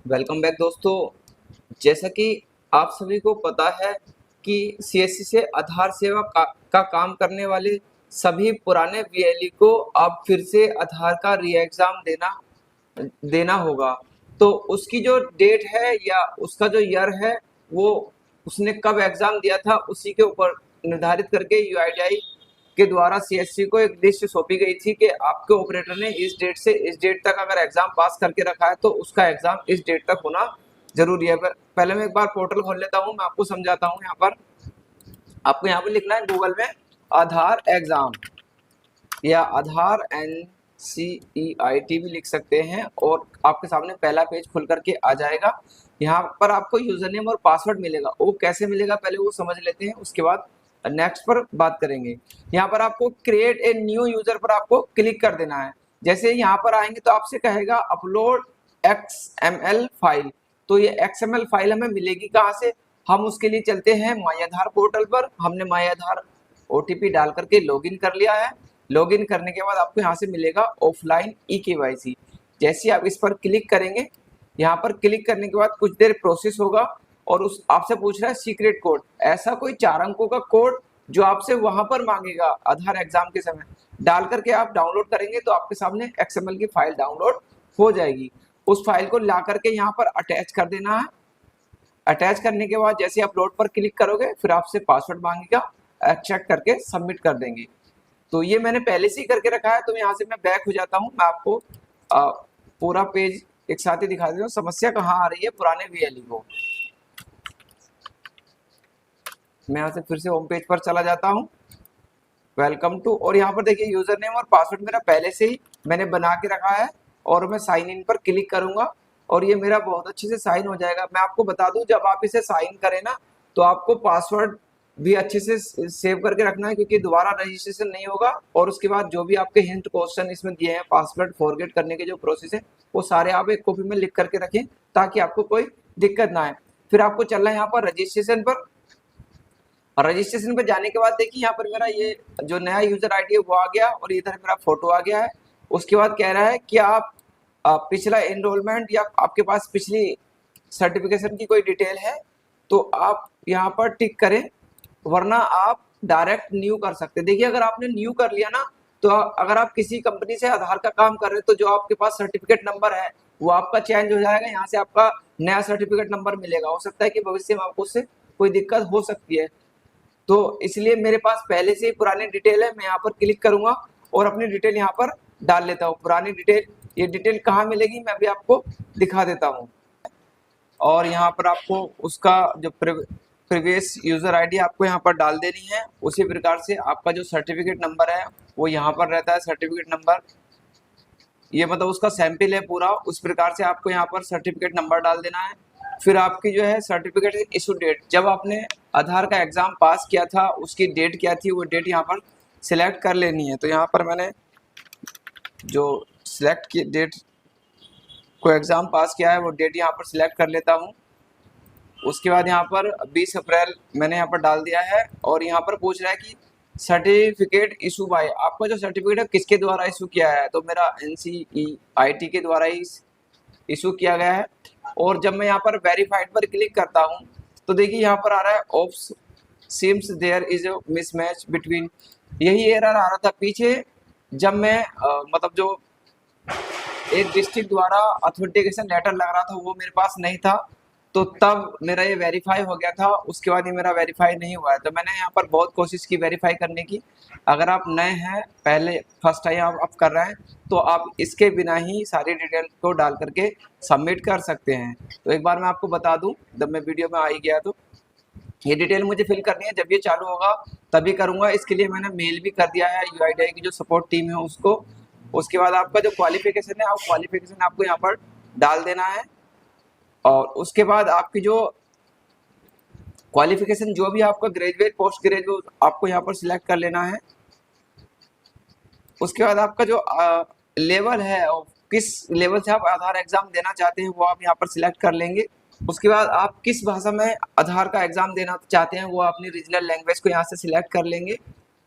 Welcome back दोस्तों। जैसा कि आप सभी को पता है कि सीएससी से आधार सेवा का काम करने वाले सभी पुराने वीएलई को अब फिर से आधार का री एग्जाम देना देना होगा। तो उसकी जो डेट है या उसका जो ईयर है वो उसने कब एग्जाम दिया था उसी के ऊपर निर्धारित करके यूआईडीआई के द्वारा सीएससी को एक लिस्ट सौंपी गई थी कि आपके ऑपरेटर ने इस डेट से इस डेट तक अगर एग्जाम पास करके रखा है तो उसका एग्जाम इस डेट तक होना जरूरी है। पहले मैं एक बार पोर्टल खोल लेता हूँ, मैं आपको समझाता हूँ। यहाँ पर आपको यहाँ पर लिखना है गूगल में आधार एग्जाम या आधार NCEIT भी लिख सकते हैं और आपके सामने पहला पेज खुल करके आ जाएगा। यहाँ पर आपको यूजर नेम और पासवर्ड मिलेगा। वो कैसे मिलेगा पहले वो समझ लेते हैं, उसके बाद नेक्स्ट पर बात करेंगे। यहाँ पर आपको क्रिएट ए न्यू यूजर पर आपको क्लिक कर देना है। जैसे यहाँ पर आएंगे तो आपसे कहेगा अपलोड XML फाइल। तो ये XML फाइल हमें मिलेगी कहाँ से? हम उसके लिए चलते हैं माई आधार पोर्टल पर। हमने माई आधार OTP डाल करके लॉगिन कर लिया है। लॉगिन करने के बाद आपको यहाँ से मिलेगा ऑफलाइन eKYC। जैसे आप इस पर क्लिक करेंगे, यहाँ पर क्लिक करने के बाद कुछ देर प्रोसेस होगा और उस आपसे पूछ रहा है सीक्रेट कोड। ऐसा कोई 4 अंकों का कोड जो आपसे वहां पर मांगेगा आधार एग्जाम के समय डाल करके आप डाउनलोड करेंगे तो आपके सामने XML की फाइल डाउनलोड हो जाएगी। उस फाइल को ला करके यहाँ पर अटैच कर देना है। अटैच करने के बाद जैसे अपलोड पर क्लिक करोगे फिर आपसे पासवर्ड मांगेगा, एक्सेप्ट करके सबमिट कर देंगे। तो ये मैंने पहले से ही करके रखा है। तो यहाँ से मैं बैक हो जाता हूँ। मैं आपको पूरा पेज एक साथ ही दिखा देता हूँ समस्या कहाँ आ रही है पुराने वीएलई को। मैं यहाँ से फिर से होम पेज पर चला जाता हूँ, वेलकम टू। और यहाँ पर देखिए यूजर नेम और पासवर्ड मेरा पहले से ही मैंने बना के रखा है और मैं साइन इन पर क्लिक करूंगा और ये मेरा बहुत अच्छे से साइन हो जाएगा। मैं आपको बता दूं जब आप इसे साइन करें ना तो आपको पासवर्ड भी अच्छे से सेव करके रखना है क्योंकि दोबारा रजिस्ट्रेशन नहीं होगा। और उसके बाद जो भी आपके हिंट क्वेश्चन इसमें दिए हैं पासवर्ड फॉरगेट करने के जो प्रोसेस है वो सारे आप एक कॉपी में लिख करके रखें ताकि आपको कोई दिक्कत ना आए। फिर आपको चलना है यहाँ पर रजिस्ट्रेशन पर। रजिस्ट्रेशन पे जाने के बाद देखिए यहाँ पर मेरा ये जो नया यूजर आईडी है वो आ गया और इधर मेरा फोटो आ गया है। उसके बाद कह रहा है कि आप पिछला एनरोलमेंट या आपके पास पिछली सर्टिफिकेशन की कोई डिटेल है तो आप यहाँ पर टिक करें, वरना आप डायरेक्ट न्यू कर सकते हैं। देखिए अगर आपने न्यू कर लिया ना तो अगर आप किसी कंपनी से आधार का काम कर रहे हैं तो जो आपके पास सर्टिफिकेट नंबर है वो आपका चेंज हो जाएगा। यहाँ से आपका नया सर्टिफिकेट नंबर मिलेगा। हो सकता है कि भविष्य में आपको उससे कोई दिक्कत हो सकती है, तो इसलिए मेरे पास पहले से ही पुरानी डिटेल है। मैं यहाँ पर क्लिक करूंगा और अपनी डिटेल यहाँ पर डाल लेता हूँ। पुरानी डिटेल, ये डिटेल कहाँ मिलेगी मैं अभी आपको दिखा देता हूँ। और यहाँ पर आपको उसका जो प्रीवियस यूजर आईडी आपको यहाँ पर डाल देनी है। उसी प्रकार से आपका जो सर्टिफिकेट नंबर है वो यहाँ पर रहता है। सर्टिफिकेट नंबर ये मतलब उसका सैंपल है पूरा, उस प्रकार से आपको यहाँ पर सर्टिफिकेट नंबर डाल देना है। फिर आपकी जो है सर्टिफिकेट इशू डेट, जब आपने आधार का एग्जाम पास किया था उसकी डेट क्या थी वो डेट यहाँ पर सिलेक्ट कर लेनी है। तो यहाँ पर मैंने जो सिलेक्ट की डेट को एग्जाम पास किया है वो डेट यहाँ पर सिलेक्ट कर लेता हूँ। उसके बाद यहाँ पर 20 अप्रैल मैंने यहाँ पर डाल दिया है और यहाँ पर पूछ रहा है कि सर्टिफिकेट इशू बाय, आपका जो सर्टिफिकेट है किसके द्वारा इशू किया है? तो मेरा NCEIT के द्वारा ही इशू किया गया है। और जब मैं यहाँ पर वेरीफाइड पर क्लिक करता हूँ तो देखिए यहाँ पर आ रहा है of seems there is a mismatch between, यही एरर आ रहा था पीछे जब मैं मतलब जो एक डिस्ट्रिक्ट द्वारा ऑथेंटिकेशन लेटर लग रहा था वो मेरे पास नहीं था, तो तब मेरा ये वेरीफाई हो गया था। उसके बाद ये मेरा वेरीफाई नहीं हुआ है। तो मैंने यहाँ पर बहुत कोशिश की वेरीफाई करने की। अगर आप नए हैं, पहले फर्स्ट टाइम आप कर रहे हैं तो आप इसके बिना ही सारी डिटेल को डाल करके सबमिट कर सकते हैं। तो एक बार मैं आपको बता दूं, जब मैं वीडियो में आ ही गया तो ये डिटेल मुझे फिल करनी है। जब ये चालू होगा तभी करूँगा। इसके लिए मैंने मेल भी कर दिया है यूआईडीआई की जो सपोर्ट टीम है उसको। उसके बाद आपका जो क्वालिफिकेशन है क्वालिफिकेशन आपको यहाँ पर डाल देना है और उसके बाद आपकी जो क्वालिफिकेशन जो भी आपका ग्रेजुएट पोस्ट ग्रेजुएट आपको यहाँ पर सिलेक्ट कर लेना है। उसके बाद आपका जो लेवल है किस लेवल से आप आधार एग्जाम देना चाहते हैं वो आप यहाँ पर सिलेक्ट कर लेंगे। उसके बाद आप किस भाषा में आधार का एग्जाम देना चाहते हैं वो अपनी रीजनल लैंग्वेज को यहाँ से सिलेक्ट कर लेंगे।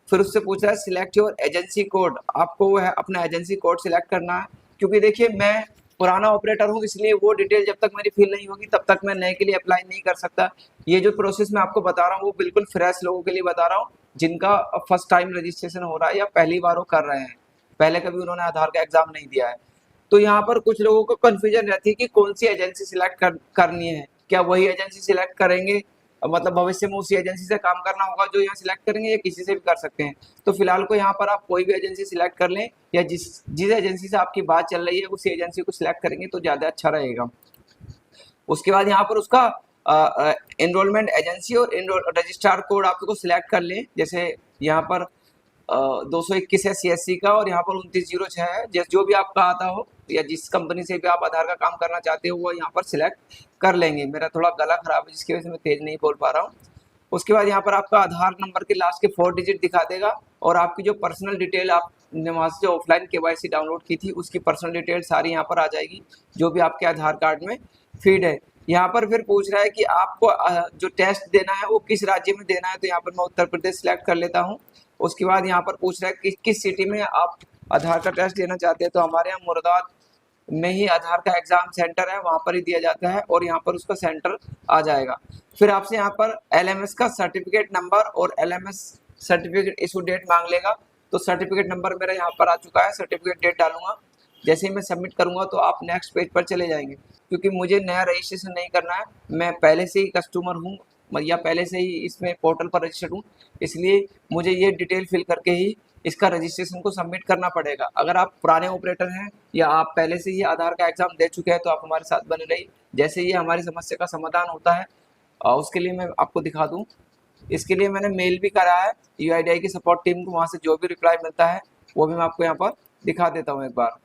फिर उससे पूछ रहा है सिलेक्ट योर एजेंसी कोड, आपको वो है अपना एजेंसी कोड सिलेक्ट करना है। क्योंकि देखिए मैं पुराना ऑपरेटर हूँ, इसलिए वो डिटेल जब तक मेरी फिल नहीं होगी तब तक मैं नए के लिए अप्लाई नहीं कर सकता। ये जो प्रोसेस मैं आपको बता रहा हूँ वो बिल्कुल फ्रेश लोगों के लिए बता रहा हूँ, जिनका फर्स्ट टाइम रजिस्ट्रेशन हो रहा है या पहली बार वो कर रहे हैं, पहले कभी उन्होंने आधार का एग्जाम नहीं दिया है। तो यहाँ पर कुछ लोगों को कन्फ्यूजन रहती है कि कौन सी एजेंसी सिलेक्ट करनी है, क्या वही एजेंसी सिलेक्ट करेंगे, मतलब भविष्य में उसी एजेंसी से काम करना होगा जो यहाँ सिलेक्ट करेंगे, या किसी से भी कर सकते हैं। तो फिलहाल को यहाँ पर आप कोई भी एजेंसी सिलेक्ट कर लें, या जिस जिस एजेंसी से आपकी बात चल रही है उसी एजेंसी को सिलेक्ट करेंगे तो ज़्यादा अच्छा रहेगा। उसके बाद यहाँ पर उसका एनरोलमेंट एजेंसी और रजिस्ट्रार कोड आपको सिलेक्ट कर लें। जैसे यहाँ पर 221 है CSC का, और यहाँ पर 2906 है। जो भी आपका आता हो या जिस कंपनी से भी आप आधार का काम करना चाहते हो वो यहाँ पर सिलेक्ट कर लेंगे। मेरा थोड़ा गला खराब है जिसकी वजह से मैं तेज नहीं बोल पा रहा हूँ। उसके बाद यहाँ पर आपका आधार नंबर के लास्ट के 4 डिजिट दिखा देगा, और आपकी जो पर्सनल डिटेल आपने वहाँ से जो ऑफलाइन KYC डाउनलोड की थी उसकी पर्सनल डिटेल सारी यहाँ पर आ जाएगी, जो भी आपके आधार कार्ड में फीड है। यहाँ पर फिर पूछ रहा है कि आपको जो टेस्ट देना है वो किस राज्य में देना है, तो यहाँ पर मैं उत्तर प्रदेश सिलेक्ट कर लेता हूँ। उसके बाद यहाँ पर पूछ रहा है कि किस सिटी में आप आधार का टेस्ट देना चाहते हैं, तो हमारे यहाँ मुरादाबाद में ही आधार का एग्जाम सेंटर है, वहाँ पर ही दिया जाता है और यहाँ पर उसका सेंटर आ जाएगा। फिर आपसे यहाँ पर LMS का सर्टिफिकेट नंबर और LMS सर्टिफिकेट इशू डेट मांग लेगा। तो सर्टिफिकेट नंबर मेरा यहाँ पर आ चुका है, सर्टिफिकेट डेट डालूंगा। जैसे ही मैं सबमिट करूंगा तो आप नेक्स्ट पेज पर चले जाएंगे, क्योंकि मुझे नया रजिस्ट्रेशन नहीं करना है, मैं पहले से ही कस्टमर हूँ या पहले से ही इसमें पोर्टल पर रजिस्टर्ड हूँ, इसलिए मुझे ये डिटेल फिल करके ही इसका रजिस्ट्रेशन को सबमिट करना पड़ेगा। अगर आप पुराने ऑपरेटर हैं या आप पहले से ही आधार का एग्जाम दे चुके हैं तो आप हमारे साथ बने रहिए। जैसे ही हमारी समस्या का समाधान होता है उसके लिए मैं आपको दिखा दूँ। इसके लिए मैंने मेल भी करा है UIDAI की सपोर्ट टीम को, वहाँ से जो भी रिप्लाई मिलता है वो भी मैं आपको यहाँ पर दिखा देता हूँ एक बार।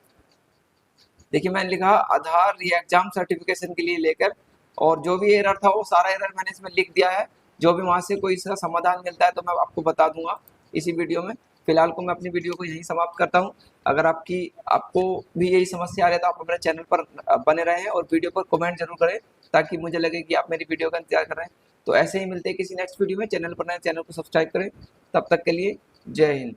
देखिए मैंने लिखा आधार री एग्जाम सर्टिफिकेशन के लिए लेकर, और जो भी एरर था वो सारा एरर मैंने इसमें लिख दिया है। जो भी वहाँ से कोई इसका समाधान मिलता है तो मैं आपको बता दूंगा इसी वीडियो में। फिलहाल को मैं अपनी वीडियो को यहीं समाप्त करता हूँ। अगर आपको भी यही समस्या आ रही है तो आप अपने चैनल पर बने रहें और वीडियो पर कमेंट जरूर करें, ताकि मुझे लगे कि आप मेरी वीडियो का इंतजार कर रहे हैं। तो ऐसे ही मिलते हैं किसी नेक्स्ट वीडियो में। चैनल पर नए चैनल को सब्सक्राइब करें। तब तक के लिए जय हिंद।